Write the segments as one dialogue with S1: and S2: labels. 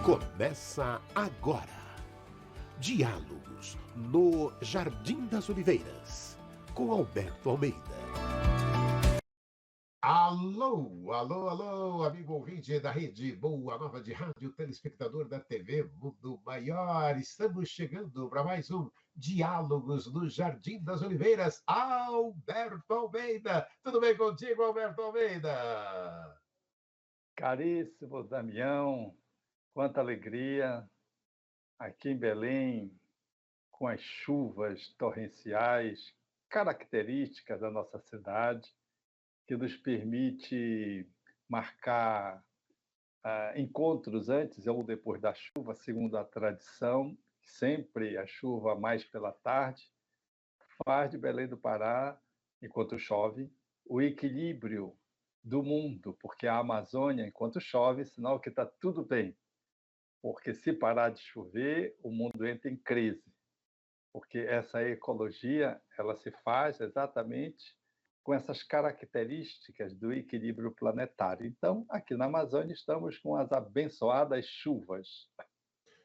S1: Começa agora. Diálogos no Jardim das Oliveiras, com Alberto Almeida. Alô, alô, alô, amigo ouvinte da Rede Boa Nova de Rádio, telespectador da TV Mundo Maior. Estamos chegando para mais um Diálogos no Jardim das Oliveiras. Alberto Almeida. Tudo bem contigo, Alberto Almeida?
S2: Caríssimo Damião, quanta alegria aqui em Belém, com as chuvas torrenciais características da nossa cidade, que nos permite marcar encontros antes ou depois da chuva, segundo a tradição, sempre a chuva mais pela tarde, faz de Belém do Pará, enquanto chove, o equilíbrio do mundo, porque a Amazônia, enquanto chove, sinal que está tudo bem. Porque se parar de chover, o mundo entra em crise. Porque essa ecologia, ela se faz exatamente com essas características do equilíbrio planetário. Então, aqui na Amazônia, estamos com as abençoadas chuvas.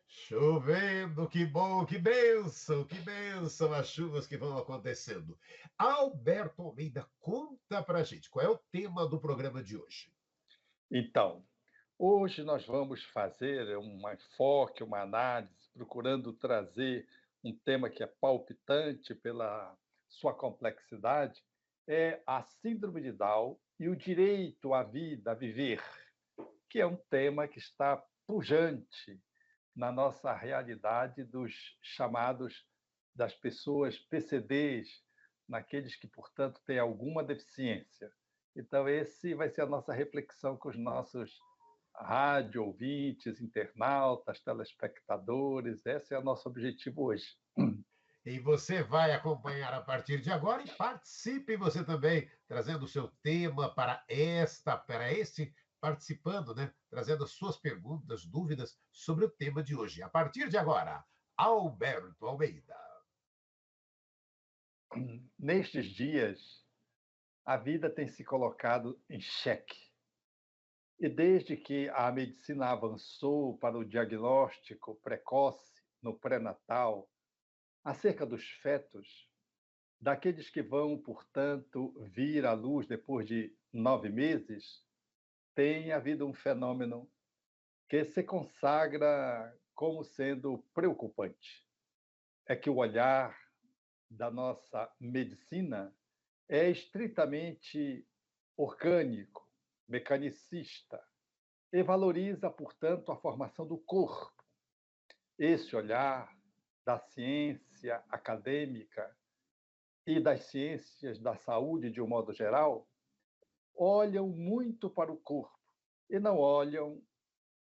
S1: Chovendo, que bom, que bênção as chuvas que vão acontecendo. Alberto Almeida, conta pra gente, qual é o tema do programa de hoje?
S2: Então, hoje nós vamos fazer um enfoque, uma análise, procurando trazer um tema que é palpitante pela sua complexidade, é a síndrome de Down e o direito à vida, a viver, que é um tema que está pujante na nossa realidade dos chamados das pessoas PCDs, naqueles que, portanto, têm alguma deficiência. Então, esse vai ser a nossa reflexão com os nossos rádio ouvintes, internautas, telespectadores. Esse é o nosso objetivo hoje.
S1: E você vai acompanhar a partir de agora e participe você também, trazendo o seu tema para este, participando, né? Trazendo as suas perguntas, dúvidas sobre o tema de hoje. A partir de agora, Alberto Almeida.
S2: Nestes dias, a vida tem se colocado em xeque. E desde que a medicina avançou para o diagnóstico precoce no pré-natal, acerca dos fetos, daqueles que vão, portanto, vir à luz depois de 9 meses, tem havido um fenômeno que se consagra como sendo preocupante. É que o olhar da nossa medicina é estritamente orgânico, mecanicista, e valoriza, portanto, a formação do corpo. Esse olhar da ciência acadêmica e das ciências da saúde, de um modo geral, olham muito para o corpo e não olham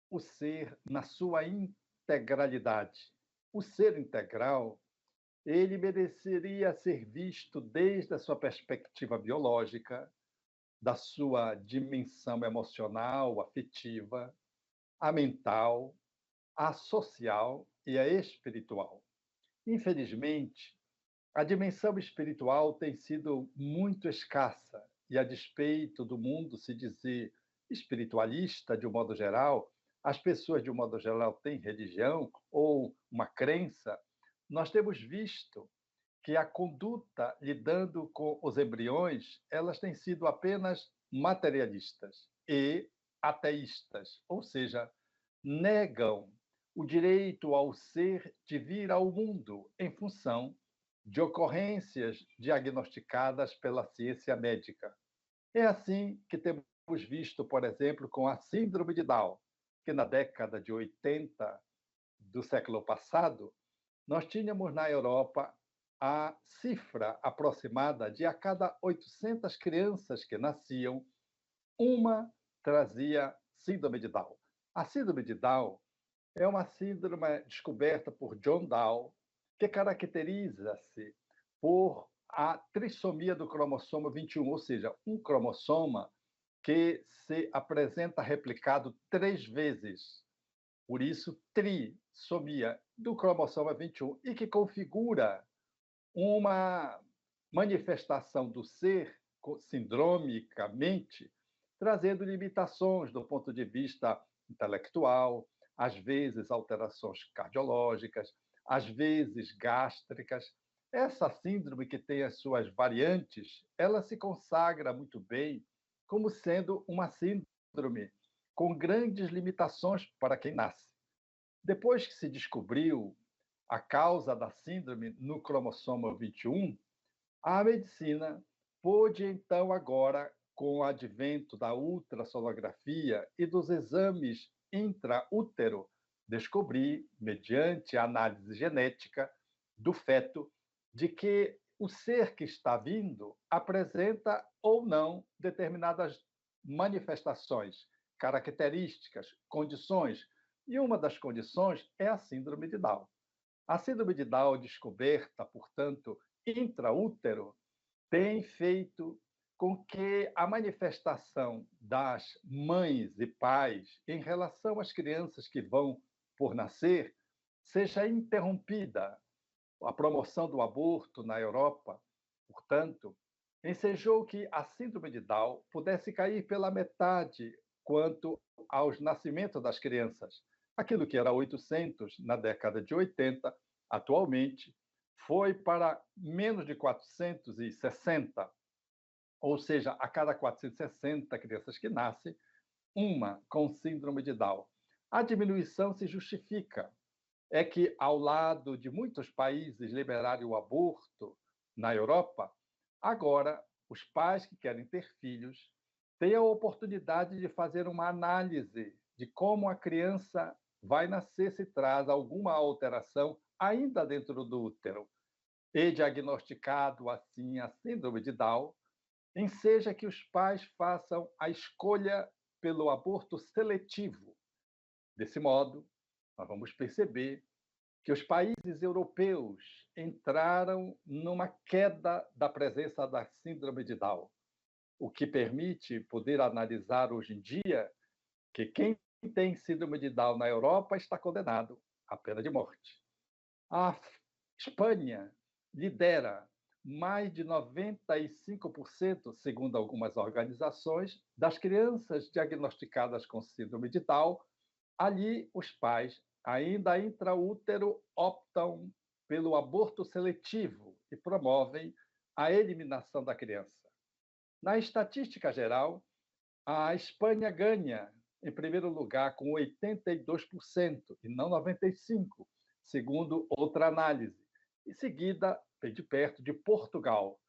S2: o ser na sua integralidade. O ser integral, ele mereceria ser visto desde a sua perspectiva biológica, da sua dimensão emocional, afetiva, a mental, a social e a espiritual. Infelizmente, a dimensão espiritual tem sido muito escassa e, a despeito do mundo se dizer espiritualista de um modo geral, as pessoas de um modo geral têm religião ou uma crença, nós temos visto que a conduta lidando com os embriões, elas têm sido apenas materialistas e ateístas, ou seja, negam o direito ao ser de vir ao mundo em função de ocorrências diagnosticadas pela ciência médica. É assim que temos visto, por exemplo, com a síndrome de Down, que na década de 80 do século passado, nós tínhamos na Europa a cifra aproximada de a cada 800 crianças que nasciam, uma trazia síndrome de Down. A síndrome de Down é uma síndrome descoberta por John Down, que caracteriza-se por a trissomia do cromossomo 21, ou seja, um cromossoma que se apresenta replicado 3 vezes. Por isso, trissomia do cromossomo 21, e que configura uma manifestação do ser sindromicamente, trazendo limitações do ponto de vista intelectual, às vezes alterações cardiológicas, às vezes gástricas. Essa síndrome, que tem as suas variantes, ela se consagra muito bem como sendo uma síndrome com grandes limitações para quem nasce. Depois que se descobriu a causa da síndrome no cromossomo 21, a medicina pôde, então, agora, com o advento da ultrassonografia e dos exames intraútero, descobrir, mediante a análise genética do feto, de que o ser que está vindo apresenta ou não determinadas manifestações, características, condições. E uma das condições é a síndrome de Down. A síndrome de Down, descoberta, portanto, intraútero, tem feito com que a manifestação das mães e pais em relação às crianças que vão por nascer seja interrompida. A promoção do aborto na Europa, portanto, ensejou que a síndrome de Down pudesse cair pela metade quanto aos nascimentos das crianças. Aquilo que era 800 na década de 80, atualmente, foi para menos de 460, ou seja, a cada 460 crianças que nascem, uma com síndrome de Down. A diminuição se justifica. É que, ao lado de muitos países liberarem o aborto na Europa, agora os pais que querem ter filhos têm a oportunidade de fazer uma análise de como a criança vai nascer se traz alguma alteração ainda dentro do útero. E diagnosticado assim a síndrome de Down, enseja que os pais façam a escolha pelo aborto seletivo. Desse modo, nós vamos perceber que os países europeus entraram numa queda da presença da síndrome de Down, o que permite poder analisar hoje em dia que quem tem síndrome de Down na Europa está condenado à pena de morte. A Espanha lidera mais de 95%, segundo algumas organizações, das crianças diagnosticadas com síndrome de Down. Ali, os pais, ainda intraútero, optam pelo aborto seletivo e promovem a eliminação da criança. Na estatística geral, a Espanha ganha em primeiro lugar com 82% e não 95%, segundo outra análise. Em seguida, bem de perto, de Portugal,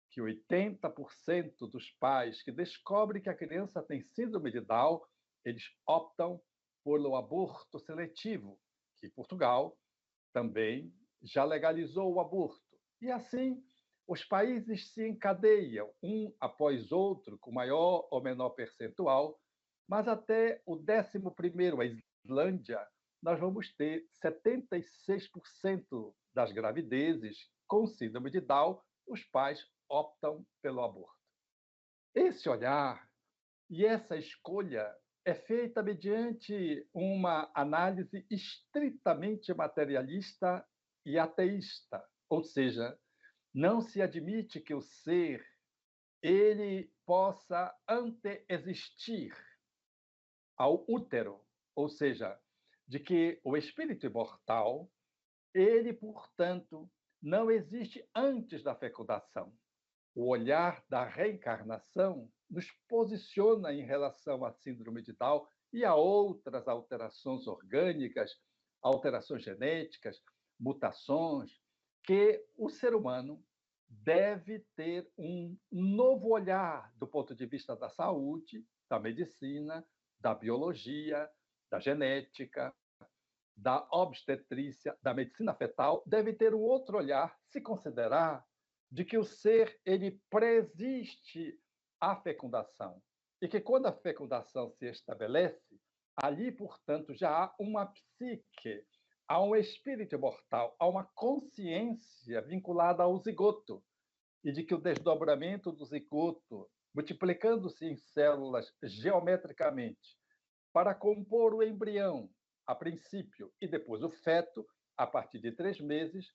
S2: que 80% dos pais que descobrem que a criança tem síndrome de Down, eles optam pelo aborto seletivo, que Portugal também já legalizou o aborto. E assim, os países se encadeiam, um após outro, com maior ou menor percentual, mas até o 11º, a Islândia, nós vamos ter 76% das gravidezes com síndrome de Down, os pais optam pelo aborto. Esse olhar e essa escolha é feita mediante uma análise estritamente materialista e ateísta, ou seja, não se admite que o ser ele possa anteexistir ao útero, ou seja, de que o espírito imortal, ele, portanto, não existe antes da fecundação. O olhar da reencarnação nos posiciona em relação à síndrome de Down e a outras alterações orgânicas, alterações genéticas, mutações, que o ser humano deve ter um novo olhar do ponto de vista da saúde, da medicina, da biologia, da genética, da obstetrícia, da medicina fetal, deve ter um outro olhar, se considerar de que o ser ele preexiste à fecundação e que quando a fecundação se estabelece, ali, portanto, já há uma psique, há um espírito imortal, há uma consciência vinculada ao zigoto e de que o desdobramento do zigoto, multiplicando-se em células geometricamente para compor o embrião, a princípio, e depois o feto, a partir de 3 meses,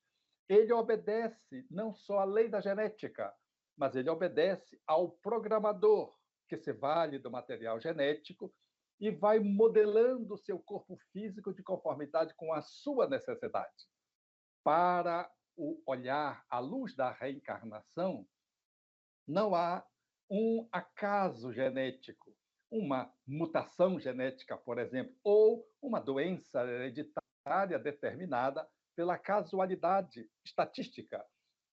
S2: ele obedece não só à lei da genética, mas ele obedece ao programador, que se vale do material genético e vai modelando o seu corpo físico de conformidade com a sua necessidade. Para o olhar à luz da reencarnação, não há um acaso genético, uma mutação genética, por exemplo, ou uma doença hereditária determinada pela casualidade estatística.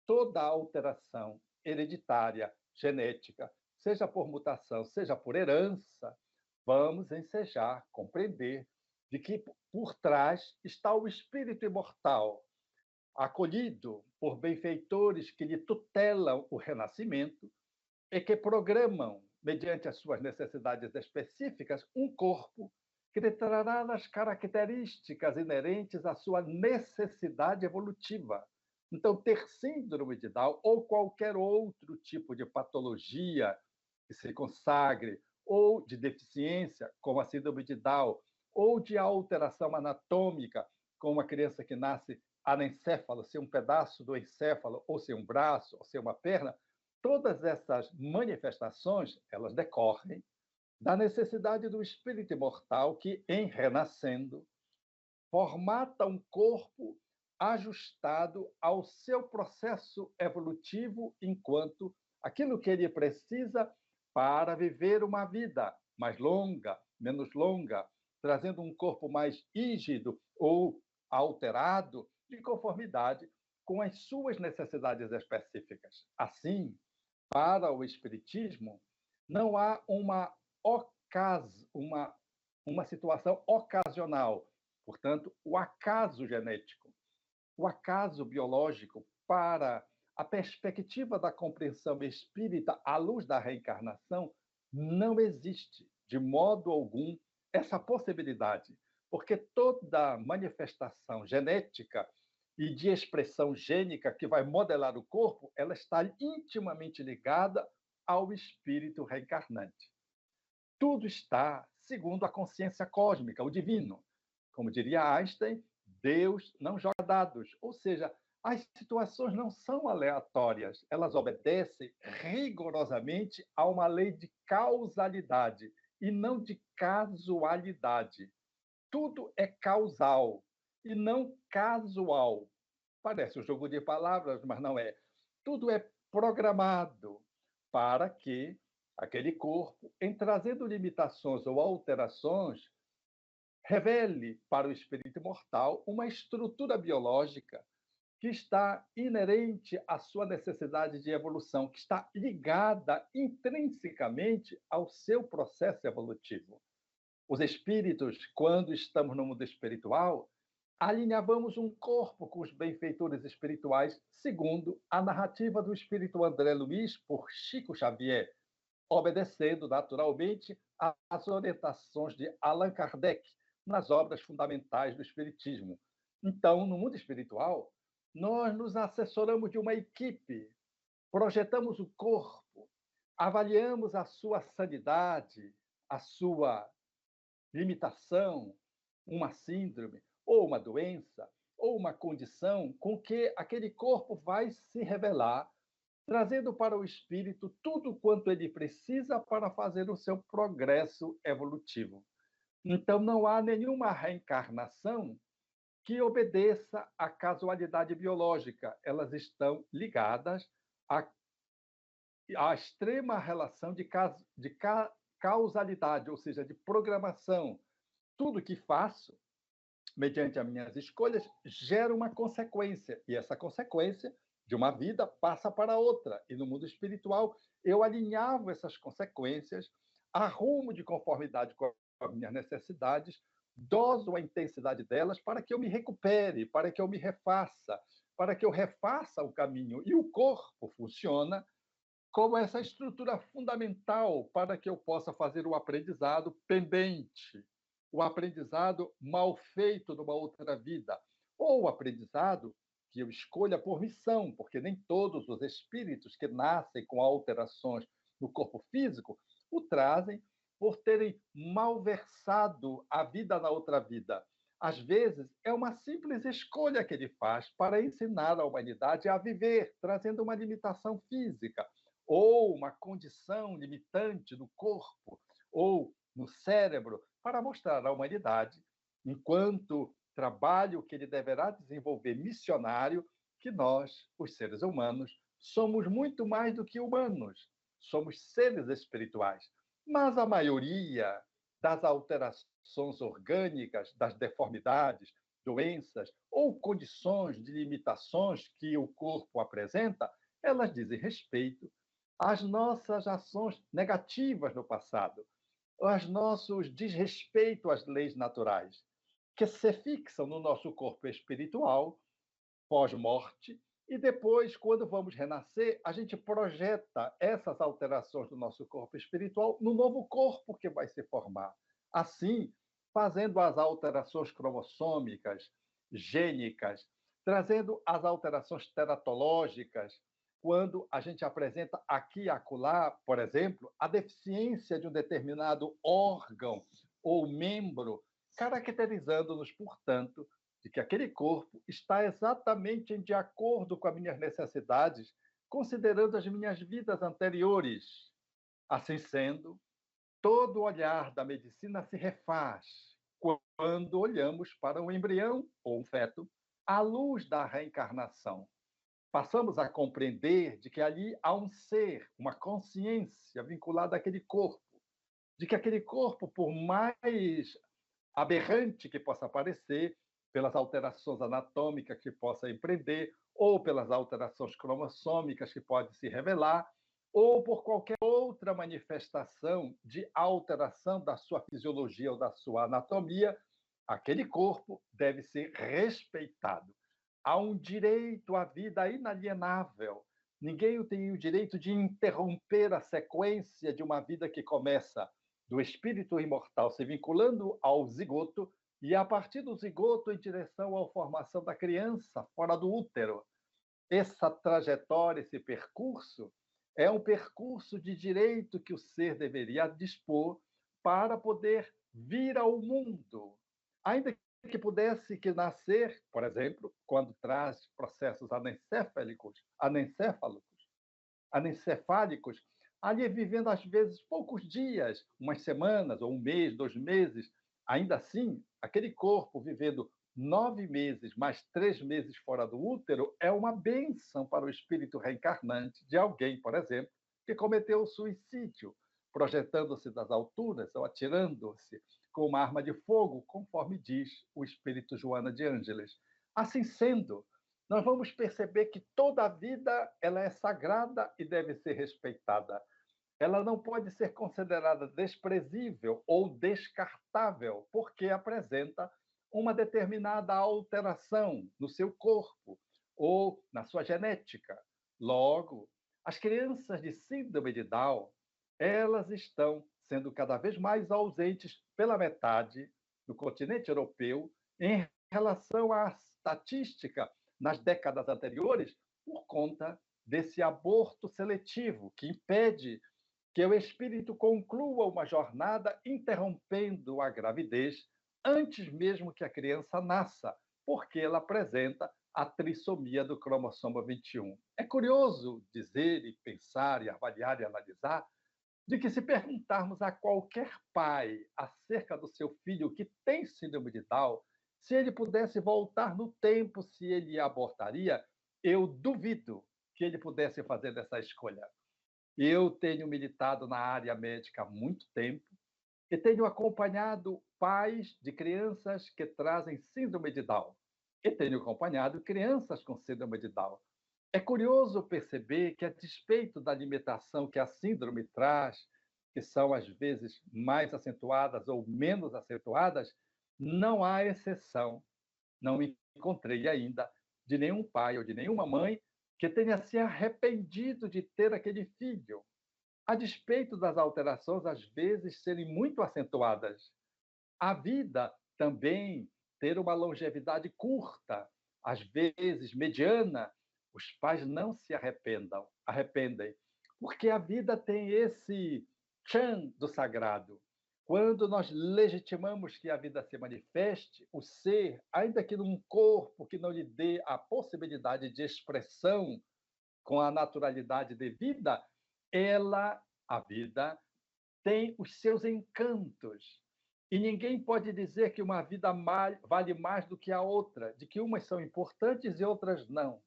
S2: Toda alteração hereditária, genética, seja por mutação, seja por herança, vamos ensejar, compreender de que por trás está o espírito imortal, acolhido por benfeitores que lhe tutelam o renascimento e que programam, mediante as suas necessidades específicas, um corpo que lhe trará as características inerentes à sua necessidade evolutiva. Então, ter síndrome de Down ou qualquer outro tipo de patologia que se consagre, ou de deficiência, como a síndrome de Down, ou de alteração anatômica, como a criança que nasce anencéfalo, sem um pedaço do encéfalo, ou sem um braço, ou sem uma perna, todas essas manifestações, elas decorrem da necessidade do espírito imortal que, em renascendo, formata um corpo ajustado ao seu processo evolutivo enquanto aquilo que ele precisa para viver uma vida mais longa, menos longa, trazendo um corpo mais rígido ou alterado de conformidade com as suas necessidades específicas. Assim, para o Espiritismo, não há uma situação ocasional, portanto, o acaso genético, o acaso biológico para a perspectiva da compreensão espírita à luz da reencarnação, não existe, de modo algum, essa possibilidade, porque toda manifestação genética e de expressão gênica que vai modelar o corpo, ela está intimamente ligada ao espírito reencarnante. Tudo está segundo a consciência cósmica, o divino. Como diria Einstein, Deus não joga dados, ou seja, as situações não são aleatórias, elas obedecem rigorosamente a uma lei de causalidade e não de casualidade. Tudo é causal e não casual. Parece um jogo de palavras, mas não é. Tudo é programado para que aquele corpo, em trazendo limitações ou alterações, revele para o espírito imortal uma estrutura biológica que está inerente à sua necessidade de evolução, que está ligada intrinsecamente ao seu processo evolutivo. Os espíritos, quando estamos no mundo espiritual, alinhavamos um corpo com os benfeitores espirituais, segundo a narrativa do espírito André Luiz por Chico Xavier, obedecendo naturalmente às orientações de Allan Kardec nas obras fundamentais do espiritismo. Então, no mundo espiritual, nós nos assessoramos de uma equipe, projetamos o corpo, avaliamos a sua sanidade, a sua limitação, uma síndrome, ou uma doença, ou uma condição com que aquele corpo vai se revelar, trazendo para o espírito tudo quanto ele precisa para fazer o seu progresso evolutivo. Então, não há nenhuma reencarnação que obedeça à casualidade biológica. Elas estão ligadas à extrema relação de causalidade, ou seja, de programação. Tudo que faço, mediante as minhas escolhas, gera uma consequência. E essa consequência de uma vida passa para outra. E no mundo espiritual, eu alinhavo essas consequências, arrumo de conformidade com as minhas necessidades, doso a intensidade delas para que eu me recupere, para que eu me refaça, para que eu refaça o caminho. E o corpo funciona como essa estrutura fundamental para que eu possa fazer o aprendizado pendente, o aprendizado mal feito numa outra vida, ou o aprendizado que eu escolha por missão, porque nem todos os espíritos que nascem com alterações no corpo físico o trazem por terem malversado a vida na outra vida. Às vezes, é uma simples escolha que ele faz para ensinar a humanidade a viver, trazendo uma limitação física, ou uma condição limitante do corpo, ou no cérebro, para mostrar à humanidade, enquanto trabalho que ele deverá desenvolver missionário, que nós, os seres humanos, somos muito mais do que humanos, somos seres espirituais. Mas a maioria das alterações orgânicas, das deformidades, doenças ou condições de limitações que o corpo apresenta, elas dizem respeito às nossas ações negativas no passado, aos nossos desrespeito às leis naturais, que se fixam no nosso corpo espiritual pós-morte, e depois, quando vamos renascer, a gente projeta essas alterações do nosso corpo espiritual no novo corpo que vai se formar. Assim, fazendo as alterações cromossômicas, gênicas, trazendo as alterações teratológicas, quando a gente apresenta aqui e acolá, por exemplo, a deficiência de um determinado órgão ou membro, caracterizando-nos, portanto, de que aquele corpo está exatamente de acordo com as minhas necessidades, considerando as minhas vidas anteriores. Assim sendo, todo olhar da medicina se refaz quando olhamos para um embrião ou um feto à luz da reencarnação. Passamos a compreender de que ali há um ser, uma consciência vinculada àquele corpo, de que aquele corpo, por mais aberrante que possa parecer, pelas alterações anatômicas que possa empreender, ou pelas alterações cromossômicas que pode se revelar, ou por qualquer outra manifestação de alteração da sua fisiologia ou da sua anatomia, aquele corpo deve ser respeitado. Há um direito à vida inalienável. Ninguém tem o direito de interromper a sequência de uma vida que começa do espírito imortal se vinculando ao zigoto e, a partir do zigoto, em direção à formação da criança fora do útero. Essa trajetória, esse percurso, é um percurso de direito que o ser deveria dispor para poder vir ao mundo. Ainda que pudesse que nascer, por exemplo, quando traz processos anencefálicos, ali vivendo às vezes poucos dias, umas semanas, ou um mês, 2 meses, ainda assim, aquele corpo vivendo 9 meses, mais 3 meses fora do útero, é uma bênção para o espírito reencarnante de alguém, por exemplo, que cometeu suicídio, projetando-se das alturas ou atirando-se com uma arma de fogo, conforme diz o espírito Joana de Ângeles. Assim sendo, nós vamos perceber que toda a vida ela é sagrada e deve ser respeitada. Ela não pode ser considerada desprezível ou descartável, porque apresenta uma determinada alteração no seu corpo ou na sua genética. Logo, as crianças de síndrome de Down, elas estão sendo cada vez mais ausentes pela metade do continente europeu em relação à estatística nas décadas anteriores, por conta desse aborto seletivo que impede que o espírito conclua uma jornada interrompendo a gravidez antes mesmo que a criança nasça, porque ela apresenta a trissomia do cromossomo 21. É curioso dizer e pensar e avaliar e analisar de que, se perguntarmos a qualquer pai acerca do seu filho que tem síndrome de Down, se ele pudesse voltar no tempo, se ele abortaria, eu duvido que ele pudesse fazer essa escolha. Eu tenho militado na área médica há muito tempo e tenho acompanhado pais de crianças que trazem síndrome de Down. E tenho acompanhado crianças com síndrome de Down. É curioso perceber que, a despeito da limitação que a síndrome traz, que são às vezes mais acentuadas ou menos acentuadas, não há exceção. Não encontrei ainda de nenhum pai ou de nenhuma mãe que tenha se arrependido de ter aquele filho, a despeito das alterações às vezes serem muito acentuadas. A vida também ter uma longevidade curta, às vezes mediana, os pais não se arrependem, porque a vida tem esse chan do sagrado. Quando nós legitimamos que a vida se manifeste, o ser, ainda que num corpo que não lhe dê a possibilidade de expressão com a naturalidade devida, a vida, tem os seus encantos. E ninguém pode dizer que uma vida vale mais do que a outra, de que umas são importantes e outras não.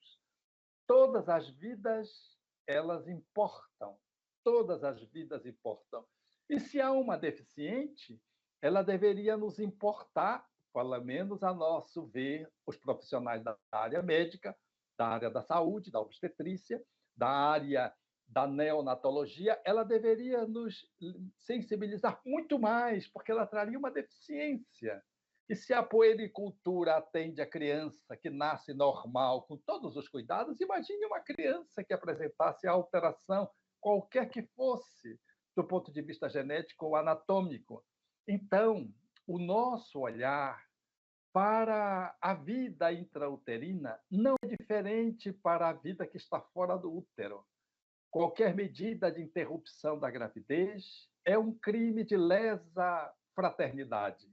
S2: Todas as vidas, elas importam. Todas as vidas importam. E se há uma deficiente, ela deveria nos importar, pelo menos a nosso ver, os profissionais da área médica, da área da saúde, da obstetrícia, da área da neonatologia, ela deveria nos sensibilizar muito mais, porque ela traria uma deficiência. E se a puericultura atende a criança que nasce normal, com todos os cuidados, imagine uma criança que apresentasse alteração, qualquer que fosse, do ponto de vista genético ou anatômico. Então, o nosso olhar para a vida intrauterina não é diferente para a vida que está fora do útero. Qualquer medida de interrupção da gravidez é um crime de lesa fraternidade.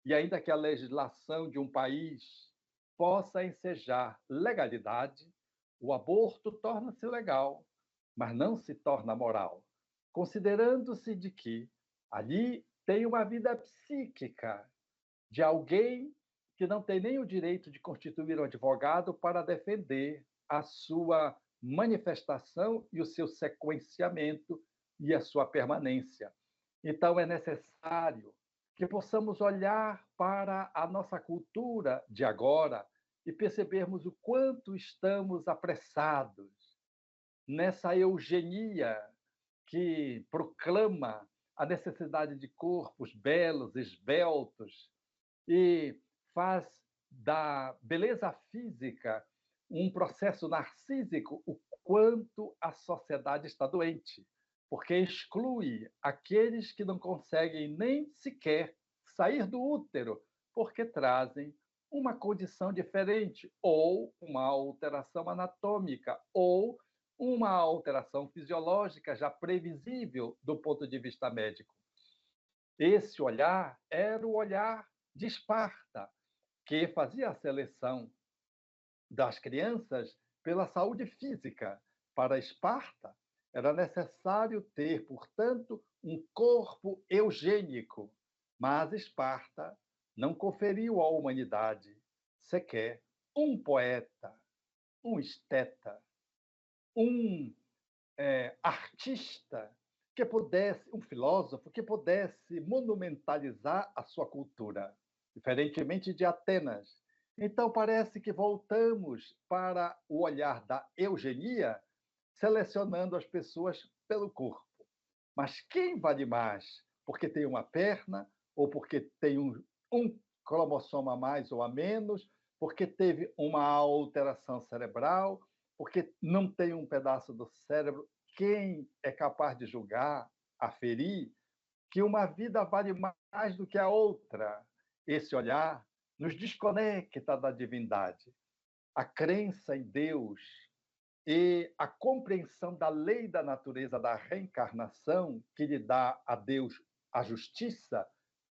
S2: E ainda que a legislação de um país possa ensejar legalidade, o aborto torna-se legal, mas não se torna moral, considerando-se de que ali tem uma vida psíquica de alguém que não tem nem o direito de constituir um advogado para defender a sua manifestação e o seu sequenciamento e a sua permanência. Então, é necessário que possamos olhar para a nossa cultura de agora e percebermos o quanto estamos apressados nessa eugenia que proclama a necessidade de corpos belos, esbeltos, e faz da beleza física um processo narcísico, o quanto a sociedade está doente, porque exclui aqueles que não conseguem nem sequer sair do útero, porque trazem uma condição diferente, ou uma alteração anatômica, ou uma alteração fisiológica já previsível do ponto de vista médico. Esse olhar era o olhar de Esparta, que fazia a seleção das crianças pela saúde física. Para Esparta, era necessário ter, portanto, um corpo eugênico, mas Esparta não conferiu à humanidade sequer um poeta, um esteta, um artista que pudesse, um filósofo que pudesse monumentalizar a sua cultura, diferentemente de Atenas. Então, parece que voltamos para o olhar da eugenia, selecionando as pessoas pelo corpo. Mas quem vale mais? Porque tem uma perna, ou porque tem um cromossoma a mais ou a menos, porque teve uma alteração cerebral, porque não tem um pedaço do cérebro. Quem é capaz de julgar, aferir, que uma vida vale mais do que a outra? Esse olhar nos desconecta da divindade. A crença em Deus e a compreensão da lei da natureza da reencarnação, que lhe dá a Deus a justiça,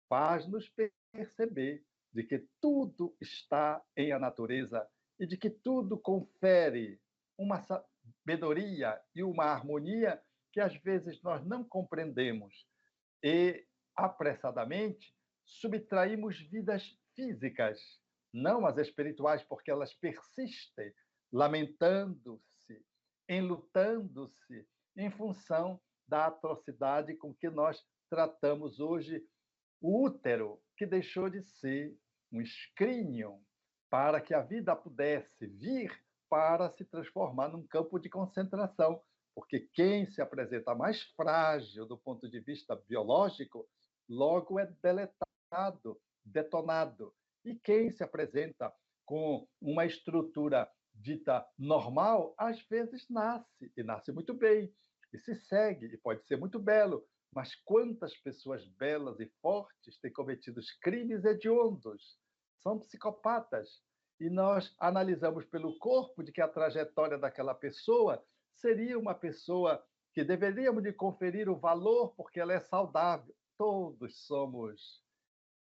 S2: faz-nos perceber de que tudo está em a natureza e de que tudo confere uma sabedoria e uma harmonia que às vezes nós não compreendemos e apressadamente subtraímos vidas físicas, não as espirituais, porque elas persistem lamentando-se, enlutando-se em função da atrocidade com que nós tratamos hoje o útero, que deixou de ser um escrínio para que a vida pudesse vir para se transformar num campo de concentração, porque quem se apresenta mais frágil do ponto de vista biológico, logo é deletado, detonado. E quem se apresenta com uma estrutura dita normal, às vezes nasce, e nasce muito bem, e se segue, e pode ser muito belo, mas quantas pessoas belas e fortes têm cometido crimes hediondos? São psicopatas. E nós analisamos pelo corpo de que a trajetória daquela pessoa seria uma pessoa que deveríamos de conferir o valor porque ela é saudável. Todos somos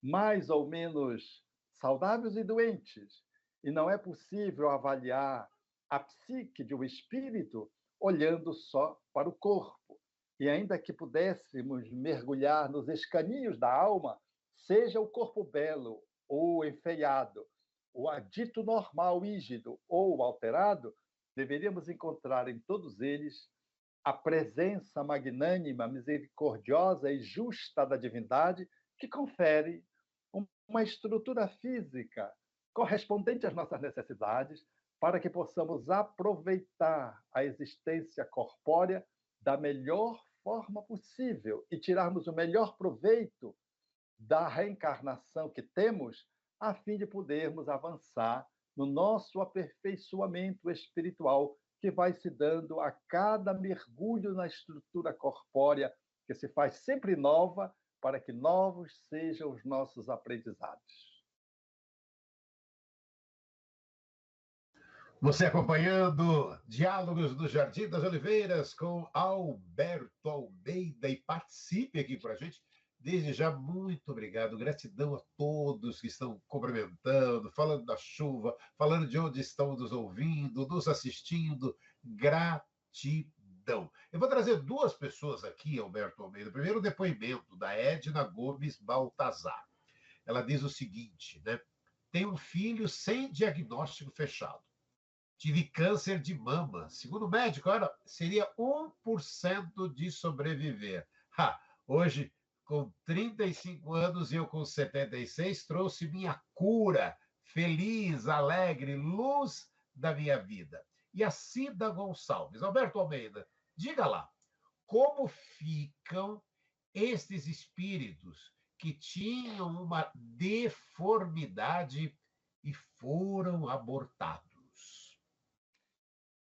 S2: mais ou menos saudáveis e doentes. E não é possível avaliar a psique de um espírito olhando só para o corpo. E ainda que pudéssemos mergulhar nos escaninhos da alma, seja o corpo belo ou enfeiado, o adito normal, rígido ou alterado, deveríamos encontrar em todos eles a presença magnânima, misericordiosa e justa da divindade que confere uma estrutura física correspondente às nossas necessidades para que possamos aproveitar a existência corpórea da melhor forma possível e tirarmos o melhor proveito da reencarnação que temos, a fim de podermos avançar no nosso aperfeiçoamento espiritual, que vai se dando a cada mergulho na estrutura corpórea, que se faz sempre nova, para que novos sejam os nossos aprendizados.
S1: Você acompanhando Diálogos do Jardim das Oliveiras com Alberto Almeida, e participe aqui com a gente. Desde já, muito obrigado, gratidão a todos que estão cumprimentando, falando da chuva, falando de onde estão nos ouvindo, nos assistindo. Gratidão. Eu vou trazer duas pessoas aqui, Alberto Almeida. Primeiro, o depoimento da Edna Gomes Baltazar. Ela diz o seguinte, né? Tem um filho sem diagnóstico fechado. Tive câncer de mama. Segundo o médico, seria 1% de sobreviver. Hoje, com 35 anos e eu com 76, trouxe minha cura, feliz, alegre, luz da minha vida. E a Cida Gonçalves. Alberto Almeida, diga lá, como ficam estes espíritos que tinham uma deformidade e foram abortados?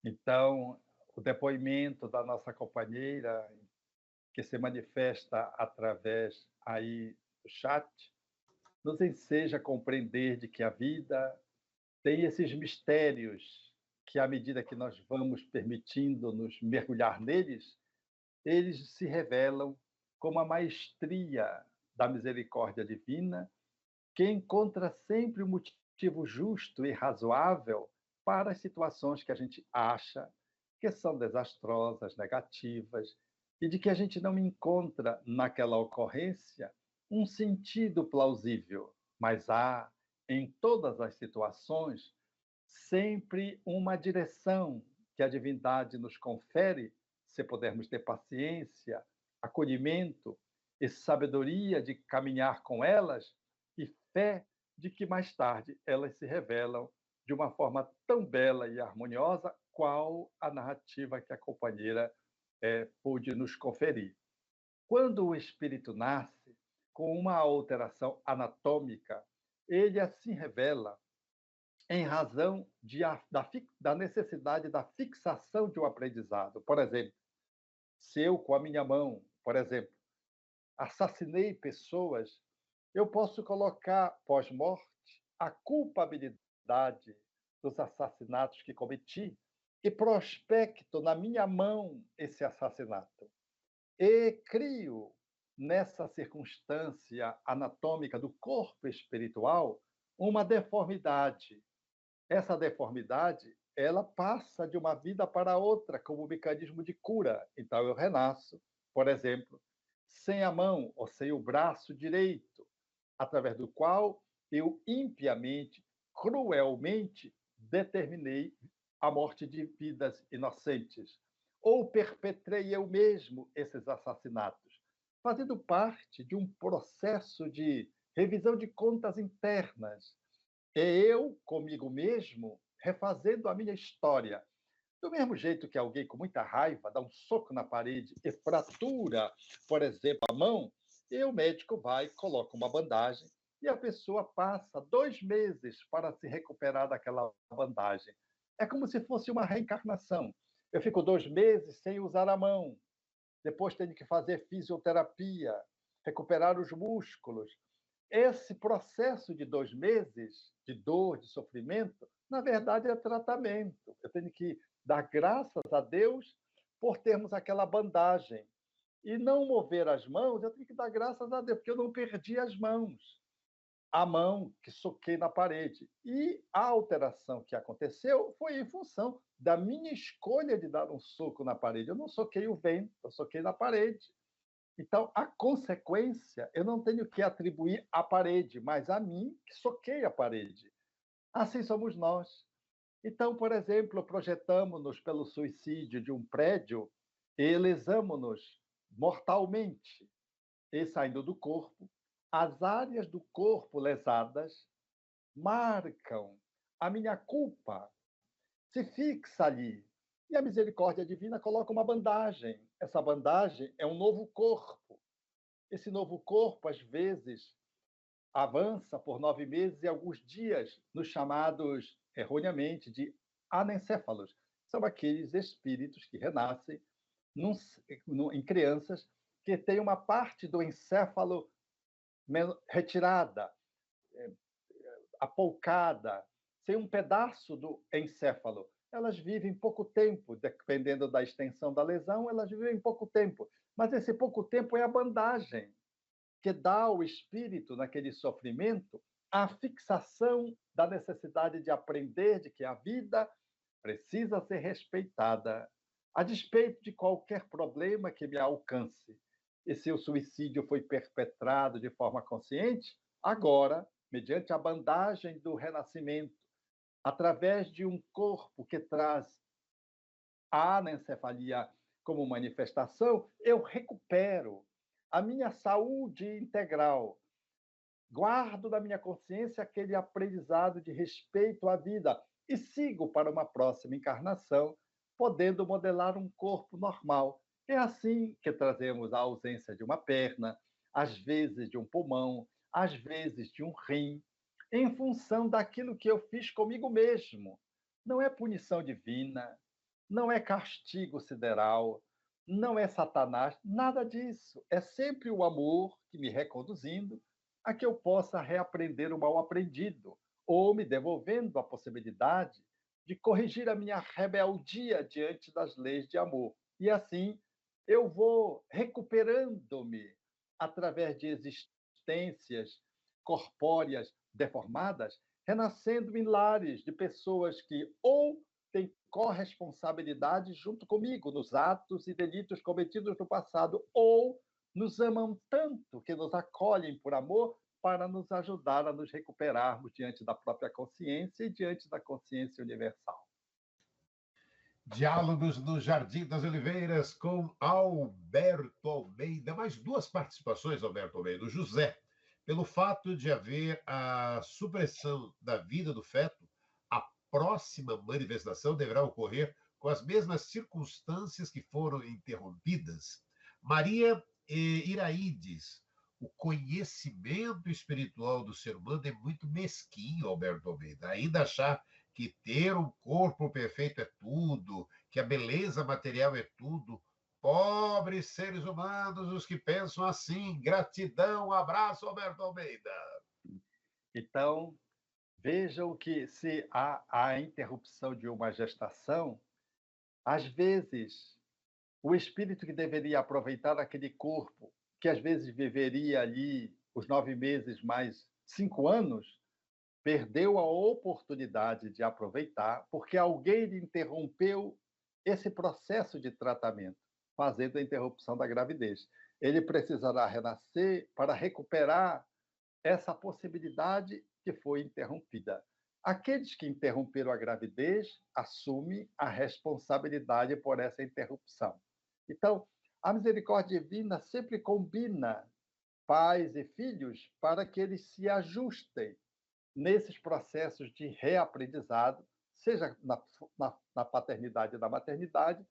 S2: Então, o depoimento da nossa companheira, que se manifesta através aí do chat, nos enseja a compreender de que a vida tem esses mistérios que, à medida que nós vamos permitindo nos mergulhar neles, eles se revelam como a maestria da misericórdia divina, que encontra sempre um motivo justo e razoável para as situações que a gente acha que são desastrosas, negativas, e de que a gente não encontra naquela ocorrência um sentido plausível, mas há em todas as situações sempre uma direção que a divindade nos confere, se pudermos ter paciência, acolhimento e sabedoria de caminhar com elas, e fé de que mais tarde elas se revelam de uma forma tão bela e harmoniosa qual a narrativa que a companheira pôde nos conferir. Quando o espírito nasce com uma alteração anatômica, ele assim revela em razão da necessidade da fixação de um aprendizado. Por exemplo, se eu, com a minha mão, por exemplo, assassinei pessoas, eu posso colocar, pós-morte, a culpabilidade dos assassinatos que cometi e prospecto na minha mão esse assassinato. E crio, nessa circunstância anatômica do corpo espiritual, uma deformidade. Essa deformidade, ela passa de uma vida para outra como mecanismo de cura. Então, eu renasço, por exemplo, sem a mão ou sem o braço direito, através do qual eu impiamente, cruelmente, determinei a morte de vidas inocentes. Ou perpetrei eu mesmo esses assassinatos, fazendo parte de um processo de revisão de contas internas. É eu, comigo mesmo, refazendo a minha história. Do mesmo jeito que alguém com muita raiva dá um soco na parede e fratura, por exemplo, a mão, e o médico vai, coloca uma bandagem e a pessoa passa 2 meses para se recuperar daquela bandagem. É como se fosse uma reencarnação. Eu fico 2 meses sem usar a mão, depois tenho que fazer fisioterapia, recuperar os músculos. Esse processo de 2 meses de dor, de sofrimento, na verdade é tratamento. Eu tenho que dar graças a Deus por termos aquela bandagem. E não mover as mãos, eu tenho que dar graças a Deus, porque eu não perdi as mãos. a mão que soquei na parede. E a alteração que aconteceu foi em função da minha escolha de dar um soco na parede. Eu não soquei o vento, eu soquei na parede. Então, a consequência eu não tenho que atribuir à parede, mas a mim que soquei a parede. Assim somos nós. Então, por exemplo, projetamos-nos pelo suicídio de um prédio e lesamos-nos mortalmente. E saindo do corpo, as áreas do corpo lesadas marcam a minha culpa, se fixa ali. E a misericórdia divina coloca uma bandagem. Essa bandagem é um novo corpo. Esse novo corpo, às vezes, avança por 9 meses e alguns dias, nos chamados, erroneamente, de anencéfalos. São aqueles espíritos que renascem em crianças que têm uma parte do encéfalo retirada, apoucada, sem um pedaço do encéfalo. Elas vivem pouco tempo, dependendo da extensão da lesão, elas vivem pouco tempo. Mas esse pouco tempo é a bandagem que dá ao espírito, naquele sofrimento, a fixação da necessidade de aprender de que a vida precisa ser respeitada, a despeito de qualquer problema que me alcance. E se o suicídio foi perpetrado de forma consciente, agora, mediante a bandagem do renascimento, através de um corpo que traz a anencefalia como manifestação, eu recupero a minha saúde integral. Guardo na minha consciência aquele aprendizado de respeito à vida e sigo para uma próxima encarnação, podendo modelar um corpo normal. É assim que trazemos a ausência de uma perna, às vezes de um pulmão, às vezes de um rim, em função daquilo que eu fiz comigo mesmo. Não é punição divina, não é castigo sideral, não é Satanás, nada disso. É sempre o amor que me reconduzindo a que eu possa reaprender o mal aprendido, ou me devolvendo a possibilidade de corrigir a minha rebeldia diante das leis de amor. E assim eu vou recuperando-me através de existências corpóreas deformadas, renascendo em lares de pessoas que ou têm corresponsabilidade junto comigo nos atos e delitos cometidos no passado, ou nos amam tanto que nos acolhem por amor para nos ajudar a nos recuperarmos diante da própria consciência e diante da consciência universal.
S1: Diálogos no Jardim das Oliveiras com Alberto Almeida. Mais duas participações, Alberto Almeida. O José, pelo fato de haver a supressão da vida do feto, a próxima manifestação deverá ocorrer com as mesmas circunstâncias que foram interrompidas. Maria Iraídes, o conhecimento espiritual do ser humano é muito mesquinho, Alberto Almeida. Ainda achar que ter um corpo perfeito é tudo, que a beleza material é tudo. Pobres seres humanos, os que pensam assim. Gratidão, abraço, Alberto Almeida.
S2: Então, vejam que se há a interrupção de uma gestação, às vezes o espírito que deveria aproveitar aquele corpo, que às vezes viveria ali os 9 meses mais 5 anos, perdeu a oportunidade de aproveitar, porque alguém lhe interrompeu esse processo de tratamento, fazendo a interrupção da gravidez. Ele precisará renascer para recuperar essa possibilidade que foi interrompida. Aqueles que interromperam a gravidez assumem a responsabilidade por essa interrupção. Então, a misericórdia divina sempre combina pais e filhos para que eles se ajustem nesses processos de reaprendizado, seja na paternidade e na maternidade,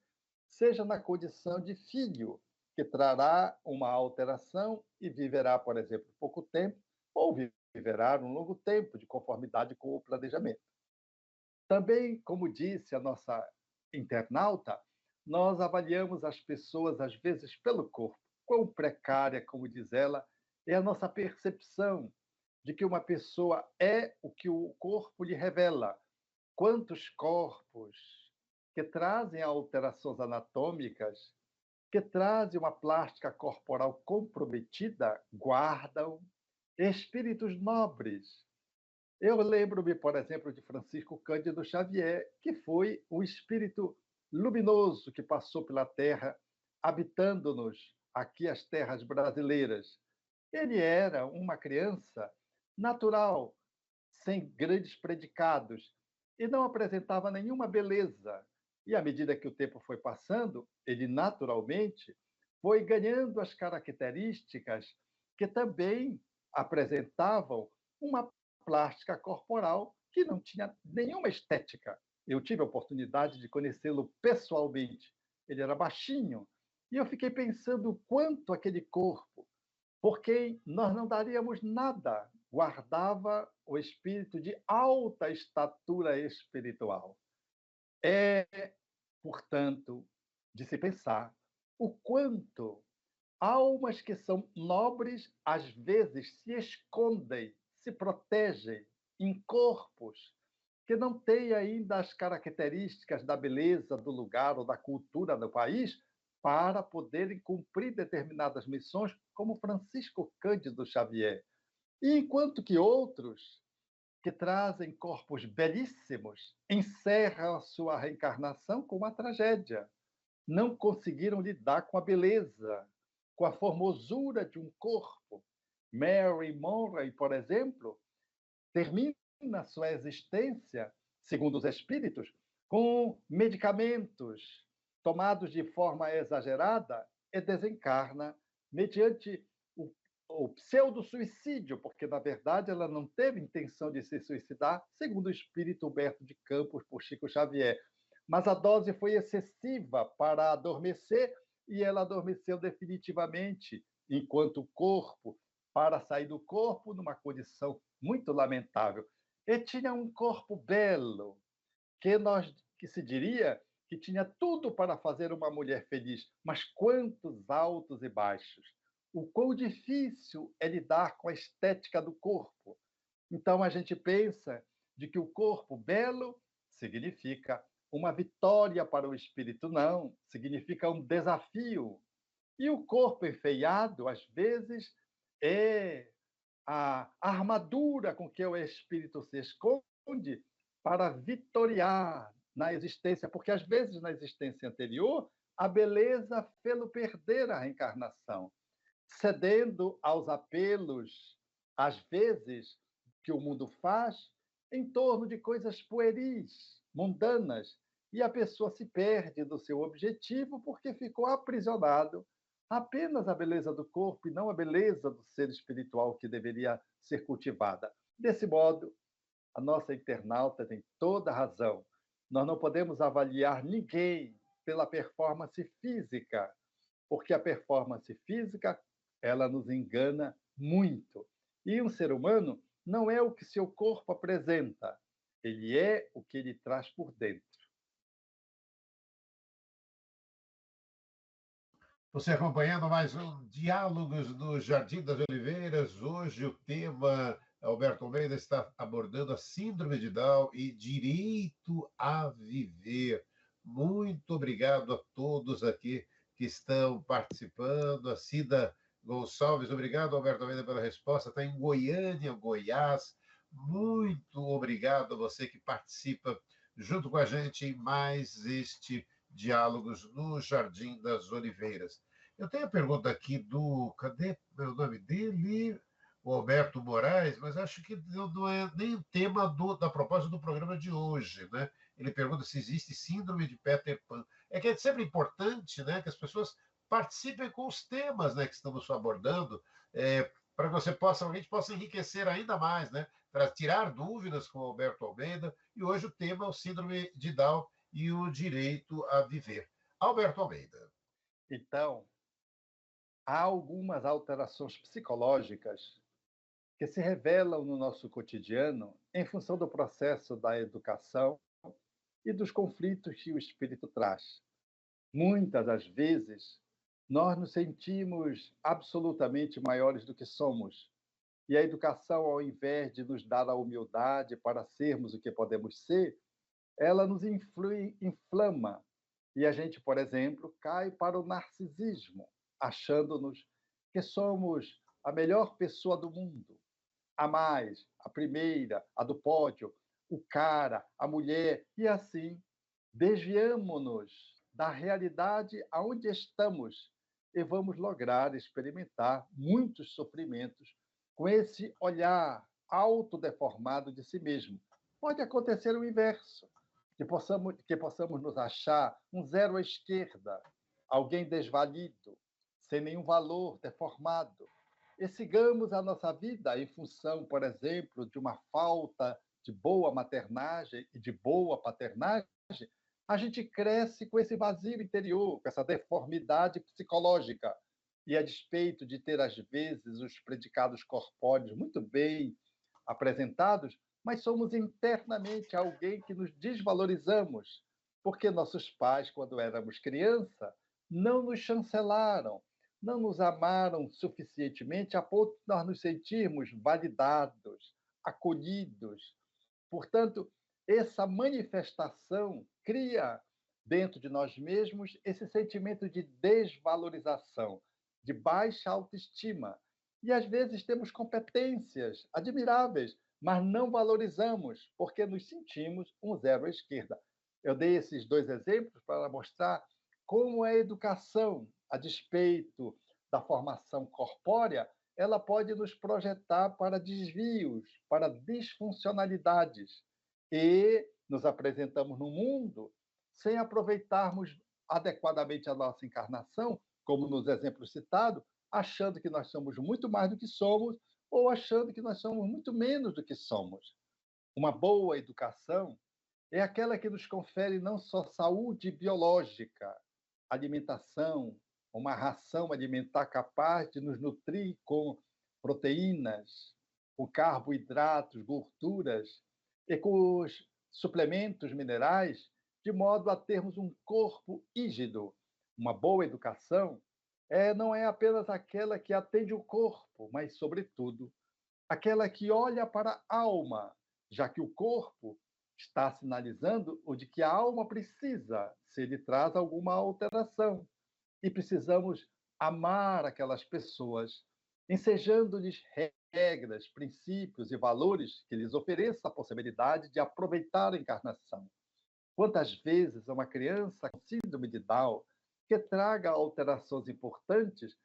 S2: seja na condição de filho, que trará uma alteração e viverá, por exemplo, pouco tempo, ou viverá um longo tempo, de conformidade com o planejamento. Também, como disse a nossa internauta, nós avaliamos as pessoas, às vezes, pelo corpo. Quão precária, como diz ela, é a nossa percepção de que uma pessoa é o que o corpo lhe revela. Quantos corpos que trazem alterações anatômicas, que trazem uma plástica corporal comprometida, guardam espíritos nobres. Eu lembro-me, por exemplo, de Francisco Cândido Xavier, que foi um espírito luminoso que passou pela Terra, habitando-nos aqui as terras brasileiras. Ele era uma criança natural, sem grandes predicados, e não apresentava nenhuma beleza. E à medida que o tempo foi passando, ele naturalmente foi ganhando as características que também apresentavam uma plástica corporal que não tinha nenhuma estética. Eu tive a oportunidade de conhecê-lo pessoalmente. Ele era baixinho, e eu fiquei pensando o quanto aquele corpo, por quem nós não daríamos nada, guardava o espírito de alta estatura espiritual. É, portanto, de se pensar o quanto almas que são nobres às vezes se escondem, se protegem em corpos que não têm ainda as características da beleza do lugar ou da cultura do país para poderem cumprir determinadas missões, como Francisco Cândido Xavier. E enquanto que outros, que trazem corpos belíssimos, encerram a sua reencarnação com uma tragédia. Não conseguiram lidar com a beleza, com a formosura de um corpo. Mary Monroe, por exemplo, termina sua existência, segundo os espíritos, com medicamentos tomados de forma exagerada e desencarna mediante o pseudo-suicídio, porque, na verdade, ela não teve intenção de se suicidar, segundo o espírito Humberto de Campos por Chico Xavier. Mas a dose foi excessiva para adormecer e ela adormeceu definitivamente, enquanto o corpo, para sair do corpo, numa condição muito lamentável. E tinha um corpo belo, que se diria que tinha tudo para fazer uma mulher feliz, mas quantos altos e baixos. O quão difícil é lidar com a estética do corpo. Então a gente pensa de que o corpo belo significa uma vitória para o espírito, não, significa um desafio. E o corpo enfeiado, às vezes, é a armadura com que o espírito se esconde para vitoriar na existência, porque às vezes na existência anterior a beleza fê-lo perder a reencarnação, cedendo aos apelos, às vezes, que o mundo faz em torno de coisas pueris, mundanas, e a pessoa se perde do seu objetivo porque ficou aprisionado apenas à beleza do corpo e não à beleza do ser espiritual que deveria ser cultivada. Desse modo, a nossa internauta tem toda a razão. Nós não podemos avaliar ninguém pela performance física, porque a performance física, ela nos engana muito. E um ser humano não é o que seu corpo apresenta, ele é o que ele traz por dentro.
S1: Você acompanhando mais um Diálogos do Jardim das Oliveiras. Hoje o tema, Alberto Almeida está abordando a síndrome de Down e direito a viver. Muito obrigado a todos aqui que estão participando. A Cida Gonçalves, obrigado, Alberto Almeida, pela resposta. Está em Goiânia, Goiás. Muito obrigado a você que participa junto com a gente em mais este Diálogos no Jardim das Oliveiras. Eu tenho a pergunta aqui do. Cadê o nome dele? O Alberto Moraes, mas acho que não é nem tema da proposta do programa de hoje, né? Ele pergunta se existe síndrome de Peter Pan. É que é sempre importante, né, que as pessoas participem com os temas, né, que estamos abordando, para que a gente possa enriquecer ainda mais, né, para tirar dúvidas com o Alberto Almeida. E hoje o tema é o síndrome de Down e o direito a viver. Alberto Almeida.
S2: Então, há algumas alterações psicológicas que se revelam no nosso cotidiano em função do processo da educação e dos conflitos que o espírito traz. Muitas das vezes, nós nos sentimos absolutamente maiores do que somos. E a educação, ao invés de nos dar a humildade para sermos o que podemos ser, ela nos inflama. E a gente, por exemplo, cai para o narcisismo, achando-nos que somos a melhor pessoa do mundo, a mais, a primeira, a do pódio, o cara, a mulher, e assim desviamos-nos da realidade aonde estamos e vamos lograr experimentar muitos sofrimentos com esse olhar autodeformado de si mesmo. Pode acontecer o inverso, que possamos nos achar um zero à esquerda, alguém desvalido, sem nenhum valor, deformado, e sigamos a nossa vida em função, por exemplo, de uma falta de boa maternagem e de boa paternagem, a gente cresce com esse vazio interior, com essa deformidade psicológica. E a despeito de ter, às vezes, os predicados corpóreos muito bem apresentados, mas somos internamente alguém que nos desvalorizamos, porque nossos pais, quando éramos criança, não nos chancelaram, não nos amaram suficientemente a ponto de nós nos sentirmos validados, acolhidos. Portanto, essa manifestação cria dentro de nós mesmos esse sentimento de desvalorização, de baixa autoestima. E às vezes temos competências admiráveis, mas não valorizamos, porque nos sentimos um zero à esquerda. Eu dei esses dois exemplos para mostrar como a educação, a despeito da formação corpórea, ela pode nos projetar para desvios, para disfuncionalidades. E nos apresentamos no mundo sem aproveitarmos adequadamente a nossa encarnação, como nos exemplos citados, achando que nós somos muito mais do que somos ou achando que nós somos muito menos do que somos. Uma boa educação é aquela que nos confere não só saúde biológica, alimentação, uma ração alimentar capaz de nos nutrir com proteínas, com carboidratos, gorduras e com os suplementos minerais, de modo a termos um corpo rígido. Uma boa educação não é apenas aquela que atende o corpo, mas, sobretudo, aquela que olha para a alma, já que o corpo está sinalizando o de que a alma precisa, se ele traz alguma alteração. E precisamos amar aquelas pessoas, ensejando-lhes regras, princípios e valores que lhes ofereçam a possibilidade de aproveitar a encarnação. Quantas vezes uma criança com síndrome de Down, que traga alterações importantes,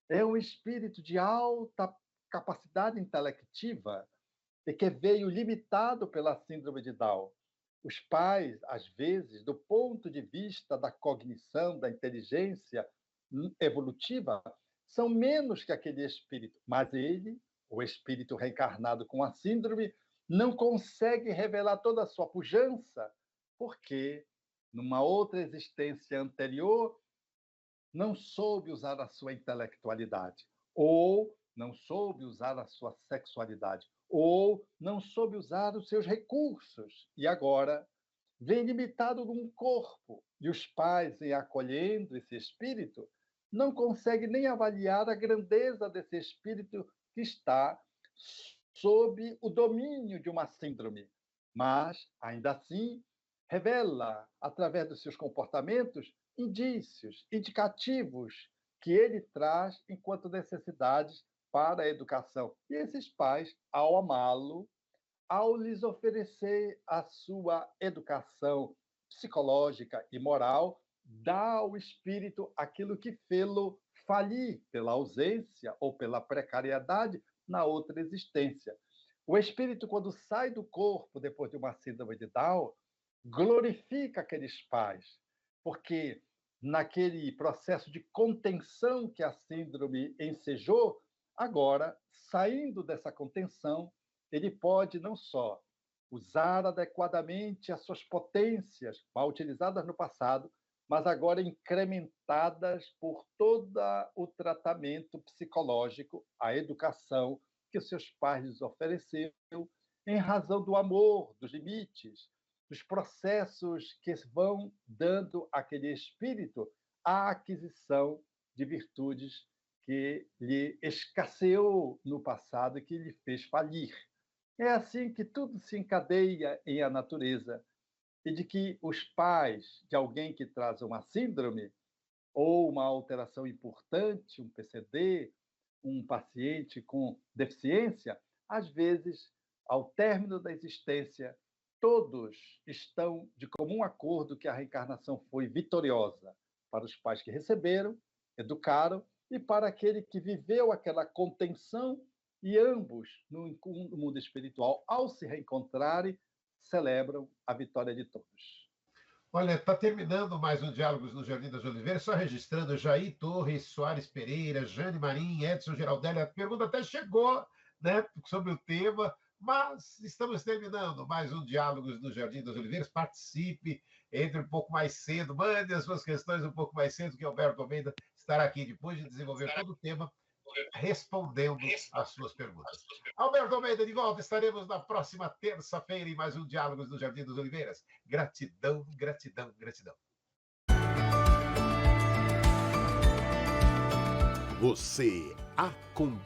S2: é um espírito de alta capacidade intelectiva e que veio limitado pela síndrome de Down. Os pais, às vezes, do ponto de vista da cognição, da inteligência evolutiva, são menos que aquele espírito, mas ele, o espírito reencarnado com a síndrome, não consegue revelar toda a sua pujança, porque numa outra existência anterior não soube usar a sua intelectualidade, ou não soube usar a sua sexualidade, ou não soube usar os seus recursos, e agora vem limitado num corpo, e os pais, em acolhendo esse espírito, não conseguem nem avaliar a grandeza desse espírito que está sob o domínio de uma síndrome, mas, ainda assim, revela, através dos seus comportamentos, indícios, indicativos que ele traz enquanto necessidades para a educação. E esses pais, ao amá-lo, ao lhes oferecer a sua educação psicológica e moral, dá ao espírito aquilo que fê-lo falir pela ausência ou pela precariedade na outra existência. O espírito, quando sai do corpo depois de uma síndrome de Down, glorifica aqueles pais, porque naquele processo de contenção que a síndrome ensejou, agora, saindo dessa contenção, ele pode não só usar adequadamente as suas potências, mal utilizadas no passado, mas agora incrementadas por todo o tratamento psicológico, a educação que os seus pais lhes ofereceram, em razão do amor, dos limites, dos processos que vão dando àquele espírito a aquisição de virtudes que lhe escasseou no passado e que lhe fez falir. É assim que tudo se encadeia em a natureza, e de que os pais de alguém que traz uma síndrome ou uma alteração importante, um PCD, um paciente com deficiência, Às vezes, ao término da existência, todos estão de comum acordo que a reencarnação foi vitoriosa para os pais que receberam, educaram, e para aquele que viveu aquela contenção, e ambos, no mundo espiritual, ao se reencontrarem, celebram a vitória de todos.
S1: Olha, está terminando mais um Diálogos no Jardim das Oliveiras, só registrando Jair Torres, Soares Pereira, Jane Marim, Edson Geraldelli. A pergunta até chegou, né, sobre o tema, mas estamos terminando mais um Diálogos no Jardim das Oliveiras. Participe, entre um pouco mais cedo, mande as suas questões um pouco mais cedo, que Alberto Almeida estará aqui depois de desenvolver todo o tema, respondendo às suas perguntas. Alberto Almeida, de volta, estaremos na próxima terça-feira em mais um Diálogos no Jardim das Oliveiras. Gratidão, gratidão, gratidão.
S3: Você acompanha